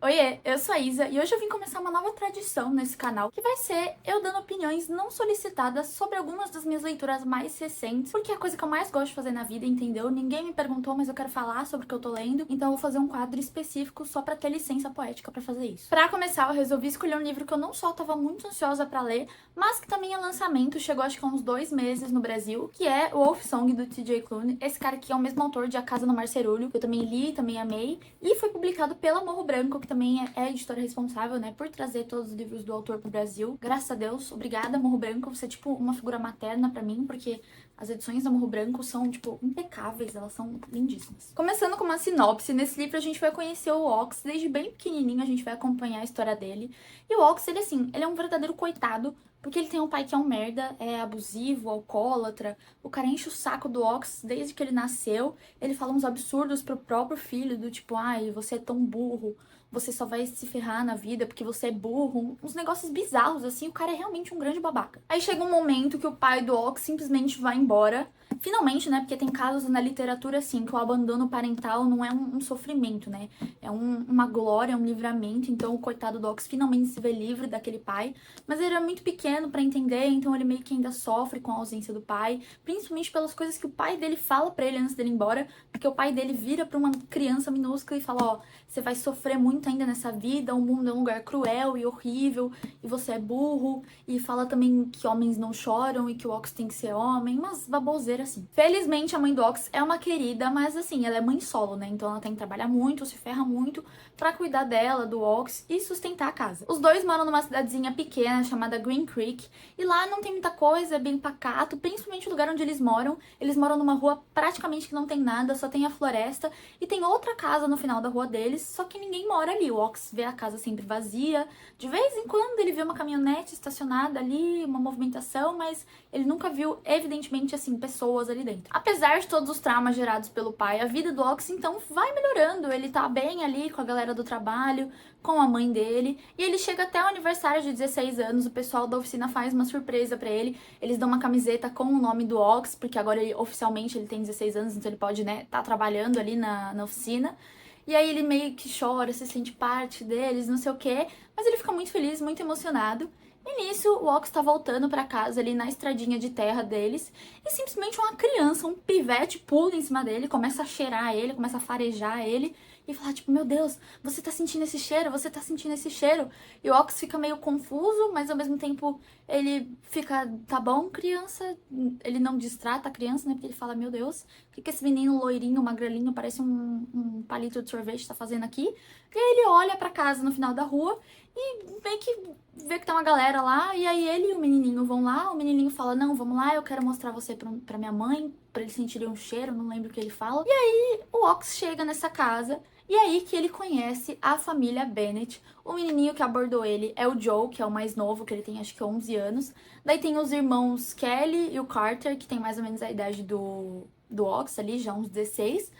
Oiê, eu sou a Isa e hoje eu vim começar uma nova tradição nesse canal, que vai ser eu dando opiniões não solicitadas sobre algumas das minhas leituras mais recentes, porque é a coisa que eu mais gosto de fazer na vida, entendeu? Ninguém me perguntou, mas eu quero falar sobre o que eu tô lendo, então eu vou fazer um quadro específico só pra ter licença poética pra fazer isso. Pra começar, eu resolvi escolher um livro que eu não só tava muito ansiosa pra ler, mas que também é lançamento, chegou acho que há uns 2 meses no Brasil, que é o Wolf Song, do TJ Klune. Esse cara aqui é o mesmo autor de A Casa no Mar Cerúleo, que eu também li, também amei, e foi publicado pela Morro Branco, que também é a editora responsável, né, por trazer todos os livros do autor pro Brasil. Graças a Deus, obrigada, Morro Branco, você é tipo uma figura materna pra mim, porque as edições da Morro Branco são, tipo, impecáveis, elas são lindíssimas. Começando com uma sinopse, nesse livro a gente vai conhecer o Ox, desde bem pequenininho a gente vai acompanhar a história dele. E o Ox, ele assim, ele é um verdadeiro coitado, porque ele tem um pai que é um merda, é abusivo, alcoólatra. O cara enche o saco do Ox desde que ele nasceu. Ele fala uns absurdos pro próprio filho, do tipo, ai, você é tão burro, você só vai se ferrar na vida porque você é burro. Uns negócios bizarros, assim, o cara é realmente um grande babaca. Aí chega um momento que o pai do Ox simplesmente vai embora. Finalmente, né, porque tem casos na literatura, assim, que o abandono parental não é um sofrimento, né? É uma glória, um livramento. Então o coitado do Ox finalmente se vê livre daquele pai. Mas ele era muito pequeno pra entender, então ele meio que ainda sofre com a ausência do pai, principalmente pelas coisas que o pai dele fala pra ele antes dele ir embora, porque o pai dele vira pra uma criança minúscula e fala, ó, você vai sofrer muito ainda nessa vida, o mundo é um lugar cruel e horrível, e você é burro, e fala também que homens não choram e que o Ox tem que ser homem, mas baboseira assim. Felizmente a mãe do Ox é uma querida, mas assim, ela é mãe solo, né, então ela tem que trabalhar muito, se ferra muito pra cuidar dela, do Ox e sustentar a casa. Os dois moram numa cidadezinha pequena chamada Green Creek, e lá não tem muita coisa, é bem pacato, principalmente o lugar onde eles moram. Eles moram numa rua praticamente que não tem nada, só tem a floresta, e tem outra casa no final da rua deles, só que ninguém mora ali. O Ox vê a casa sempre vazia, de vez em quando ele vê uma caminhonete estacionada ali, uma movimentação, mas ele nunca viu, evidentemente, assim, pessoas ali dentro. Apesar de todos os traumas gerados pelo pai, a vida do Ox, então, vai melhorando. Ele tá bem ali com a galera do trabalho, com a mãe dele, e ele chega até o aniversário de 16 anos, o pessoal da oficina faz uma surpresa pra ele, eles dão uma camiseta com o nome do Ox, porque agora oficialmente ele tem 16 anos, então ele pode, né, tá trabalhando ali na oficina, e aí ele meio que chora, se sente parte deles, não sei o quê, mas ele fica muito feliz, muito emocionado. E nisso, o Ox tá voltando pra casa ali na estradinha de terra deles, e simplesmente uma criança, um pivete, pula em cima dele, começa a cheirar ele, começa a farejar ele, e falar tipo, meu Deus, você tá sentindo esse cheiro? Você tá sentindo esse cheiro? E o Ox fica meio confuso, mas ao mesmo tempo ele fica, tá bom, criança? Ele não distrata a criança, né? Porque ele fala, meu Deus, o que esse menino loirinho, magrelinho, parece um palito de sorvete tá fazendo aqui? E aí ele olha pra casa no final da rua e meio que vê que tá uma galera lá, e aí ele e o menininho vão lá, o menininho fala, não, vamos lá, eu quero mostrar você pra minha mãe, pra eles sentirem um cheiro, não lembro o que ele fala. E aí o Ox chega nessa casa, e aí que ele conhece a família Bennett. O menininho que abordou ele é o Joe, que é o mais novo, que ele tem acho que 11 anos. Daí tem os irmãos Kelly e o Carter, que tem mais ou menos a idade do Ox ali, já uns 16.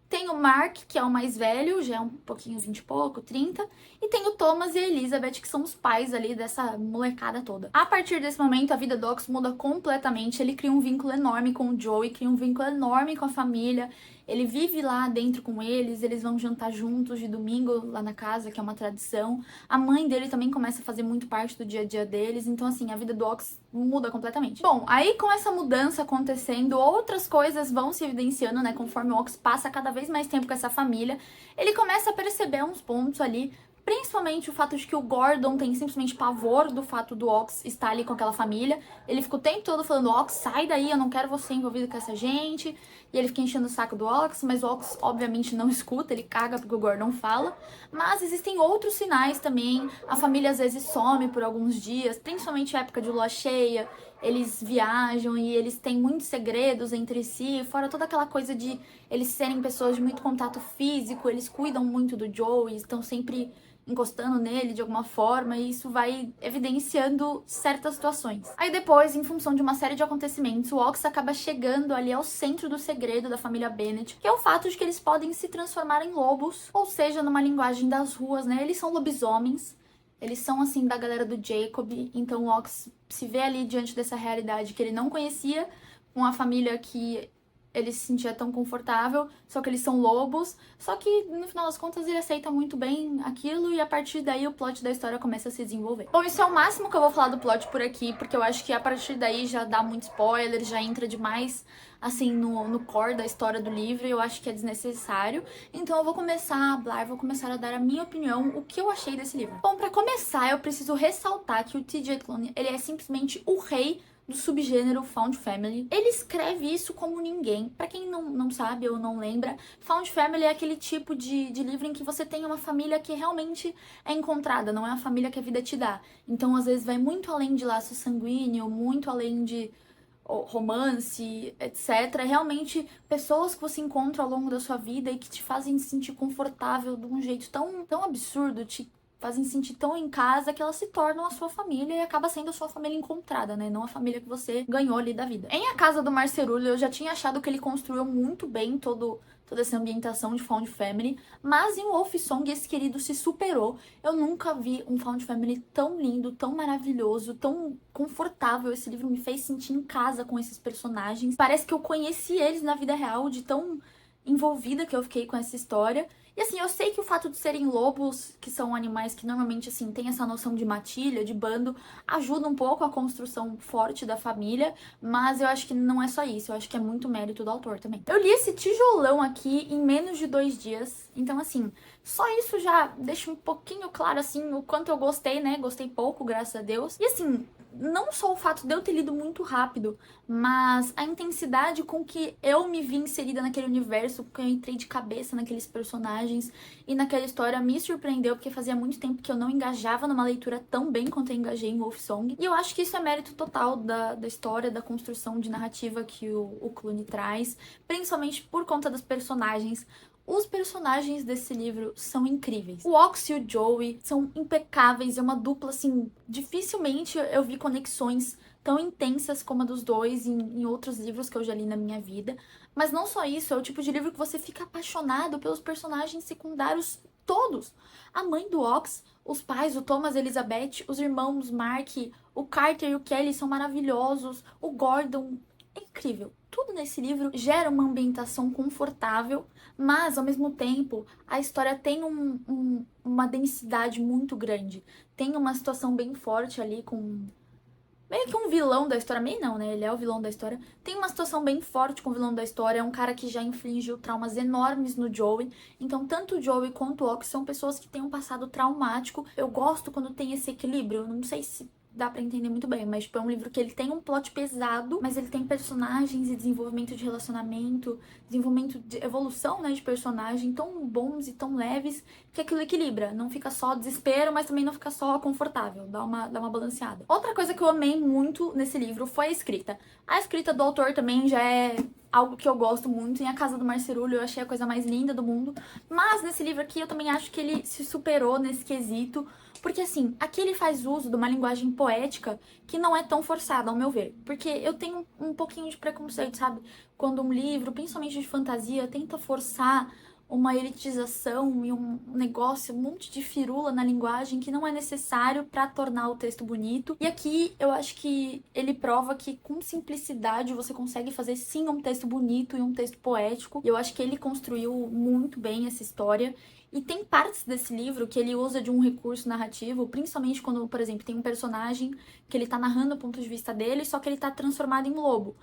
Tem o Mark, que é o mais velho, já é um pouquinho 20 e pouco, 30. E tem o Thomas e a Elizabeth, que são os pais ali dessa molecada toda. A partir desse momento, a vida do Ox muda completamente. Ele cria um vínculo enorme com o Joey, cria um vínculo enorme com a família. Ele vive lá dentro com eles vão jantar juntos de domingo lá na casa, que é uma tradição. A mãe dele também começa a fazer muito parte do dia a dia deles. Então, assim, a vida do Ox muda completamente. Bom, aí com essa mudança acontecendo, outras coisas vão se evidenciando, né? Conforme o Ox passa cada vez mais tempo com essa família, ele começa a perceber uns pontos ali, principalmente o fato de que o Gordon tem simplesmente pavor do fato do Ox estar ali com aquela família. Ele fica o tempo todo falando, Ox, sai daí, eu não quero você envolvido com essa gente. E ele fica enchendo o saco do Ox, mas o Ox obviamente não escuta, ele caga porque o Gordon fala. Mas existem outros sinais também. A família às vezes some por alguns dias, principalmente época de lua cheia. Eles viajam e eles têm muitos segredos entre si, fora toda aquela coisa de eles serem pessoas de muito contato físico, eles cuidam muito do Joe, estão sempre encostando nele de alguma forma, e isso vai evidenciando certas situações. Aí depois, em função de uma série de acontecimentos, o Ox acaba chegando ali ao centro do segredo da família Bennett, que é o fato de que eles podem se transformar em lobos, ou seja, numa linguagem das ruas, né? Eles são lobisomens, eles são, assim, da galera do Jacob, então o Ox se vê ali diante dessa realidade que ele não conhecia, com a família que ele se sentia tão confortável, só que eles são lobos, só que no final das contas ele aceita muito bem aquilo e a partir daí o plot da história começa a se desenvolver. Bom, isso é o máximo que eu vou falar do plot por aqui, porque eu acho que a partir daí já dá muito spoiler, já entra demais assim no core da história do livro e eu acho que é desnecessário. Então eu vou começar a hablar, vou começar a dar a minha opinião, o que eu achei desse livro. Bom, pra começar eu preciso ressaltar que o T.J. Klune, ele é simplesmente o rei do subgênero Found Family. Ele escreve isso como ninguém. Pra quem não sabe ou não lembra, Found Family é aquele tipo de livro em que você tem uma família que realmente é encontrada, não é a família que a vida te dá. Então, às vezes, vai muito além de laço sanguíneo, muito além de romance, etc. É realmente pessoas que você encontra ao longo da sua vida e que te fazem se sentir confortável de um jeito tão absurdo, te fazem sentir tão em casa que elas se tornam a sua família e acaba sendo a sua família encontrada, né? Não a família que você ganhou ali da vida. Em A Casa do Marcerulho, eu já tinha achado que ele construiu muito bem toda essa ambientação de Found Family, mas em Wolf Song esse querido se superou. Eu nunca vi um Found Family tão lindo, tão maravilhoso, tão confortável. Esse livro me fez sentir em casa com esses personagens. Parece que eu conheci eles na vida real, de tão envolvida que eu fiquei com essa história. E assim, eu sei que o fato de serem lobos, que são animais que normalmente, assim, têm essa noção de matilha, de bando, ajuda um pouco a construção forte da família, mas eu acho que não é só isso, eu acho que é muito mérito do autor também. Eu li esse tijolão aqui em menos de 2 dias, então assim, só isso já deixa um pouquinho claro, assim, o quanto eu gostei, né? Gostei pouco, graças a Deus. E assim, não só o fato de eu ter lido muito rápido, mas a intensidade com que eu me vi inserida naquele universo, porque eu entrei de cabeça naqueles personagens e naquela história me surpreendeu, porque fazia muito tempo que eu não engajava numa leitura tão bem quanto eu engajei em Wolf Song. E eu acho que isso é mérito total da história, da construção de narrativa que o Klune traz, principalmente por conta dos personagens. Os personagens desse livro são incríveis. O Ox e o Joey são impecáveis, é uma dupla, assim, dificilmente eu vi conexões tão intensas como a dos dois em outros livros que eu já li na minha vida. Mas não só isso, é o tipo de livro que você fica apaixonado pelos personagens secundários todos. A mãe do Ox, os pais, o Thomas e a Elizabeth, os irmãos Mark, o Carter e o Kelly são maravilhosos, o Gordon é incrível. Tudo nesse livro gera uma ambientação confortável, mas ao mesmo tempo a história tem uma densidade muito grande. Tem uma situação bem forte ali com meio que um vilão da história, meio não, né? Ele é o vilão da história. Tem uma situação bem forte com o vilão da história, é um cara que já infligiu traumas enormes no Joey. Então, tanto o Joey quanto o Ox são pessoas que têm um passado traumático. Eu gosto quando tem esse equilíbrio. Eu não sei se dá pra entender muito bem, mas tipo, é um livro que ele tem um plot pesado, mas ele tem personagens e desenvolvimento de relacionamento, desenvolvimento de evolução, né, de personagem tão bons e tão leves que aquilo equilibra. Não fica só desespero, mas também não fica só confortável. Dá uma balanceada. Outra coisa que eu amei muito nesse livro foi a escrita. A escrita do autor também já é algo que eu gosto muito. Em A Casa do Marcerulho eu achei a coisa mais linda do mundo. Mas nesse livro aqui eu também acho que ele se superou nesse quesito. Porque assim, aqui ele faz uso de uma linguagem poética que não é tão forçada, ao meu ver. Porque eu tenho um pouquinho de preconceito, sabe? Quando um livro, principalmente de fantasia, tenta forçar uma elitização e um negócio, um monte de firula na linguagem que não é necessário para tornar o texto bonito. E aqui eu acho que ele prova que com simplicidade você consegue fazer sim um texto bonito e um texto poético. E eu acho que ele construiu muito bem essa história. E tem partes desse livro que ele usa de um recurso narrativo, principalmente quando, por exemplo, tem um personagem que ele tá narrando o ponto de vista dele, só que ele tá transformado em lobo.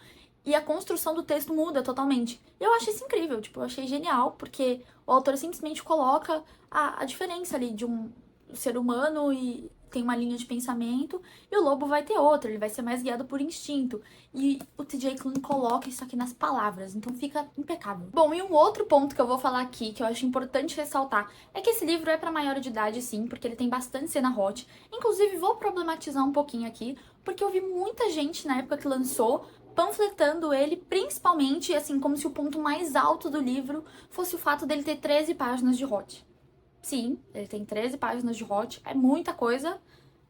E a construção do texto muda totalmente. Eu achei isso incrível, tipo, eu achei genial, porque o autor simplesmente coloca a diferença ali de um ser humano e tem uma linha de pensamento, e o lobo vai ter outra, ele vai ser mais guiado por instinto. E o T.J. Klune coloca isso aqui nas palavras, então fica impecável. Bom, e um outro ponto que eu vou falar aqui, que eu acho importante ressaltar, é que esse livro é para maior de idade, sim, porque ele tem bastante cena hot. Inclusive, vou problematizar um pouquinho aqui, porque eu vi muita gente na época que lançou panfletando ele, principalmente, assim, como se o ponto mais alto do livro fosse o fato dele ter 13 páginas de hot. Sim, ele tem 13 páginas de hot, é muita coisa,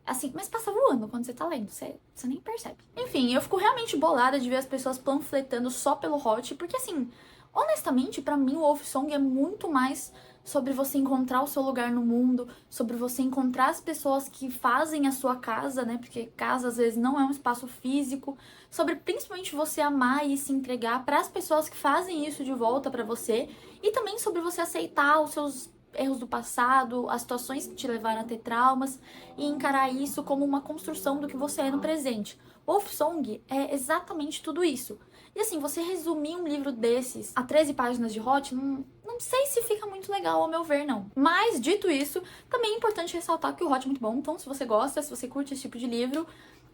assim, mas passa voando quando você tá lendo, você nem percebe. Enfim, eu fico realmente bolada de ver as pessoas panfletando só pelo hot, porque assim, honestamente, pra mim o Wolf Song é muito mais sobre você encontrar o seu lugar no mundo, sobre você encontrar as pessoas que fazem a sua casa, né? Porque casa às vezes não é um espaço físico, sobre principalmente você amar e se entregar para as pessoas que fazem isso de volta para você, e também sobre você aceitar os seus erros do passado, as situações que te levaram a ter traumas e encarar isso como uma construção do que você é no presente. Wolfsong é exatamente tudo isso. E assim, você resumir um livro desses a 13 páginas de Hot, não sei se fica muito legal ao meu ver, não. Mas, dito isso, também é importante ressaltar que o Hot é muito bom. Então, se você gosta, se você curte esse tipo de livro,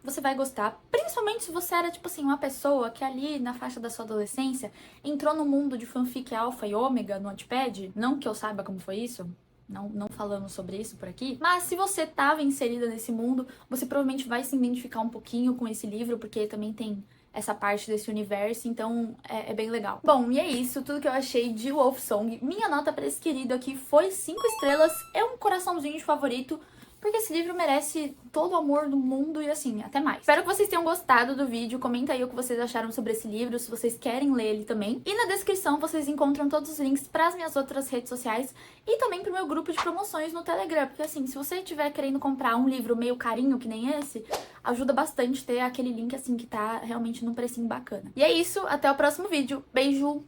você vai gostar. Principalmente se você era, tipo assim, uma pessoa que ali, na faixa da sua adolescência, entrou no mundo de fanfic alfa e ômega no Wattpad. Não que eu saiba como foi isso. Não falamos sobre isso por aqui. Mas se você estava inserida nesse mundo, você provavelmente vai se identificar um pouquinho com esse livro, porque também tem essa parte desse universo, então é bem legal. Bom, e é isso, tudo que eu achei de Wolfsong. Minha nota para esse querido aqui foi 5 estrelas, é um coraçãozinho de favorito, porque esse livro merece todo o amor do mundo e assim, até mais. Espero que vocês tenham gostado do vídeo, comenta aí o que vocês acharam sobre esse livro, se vocês querem ler ele também. E na descrição vocês encontram todos os links para as minhas outras redes sociais e também pro meu grupo de promoções no Telegram, porque assim, se você estiver querendo comprar um livro meio carinho que nem esse, ajuda bastante ter aquele link assim que tá realmente num precinho bacana. E é isso, até o próximo vídeo. Beijo!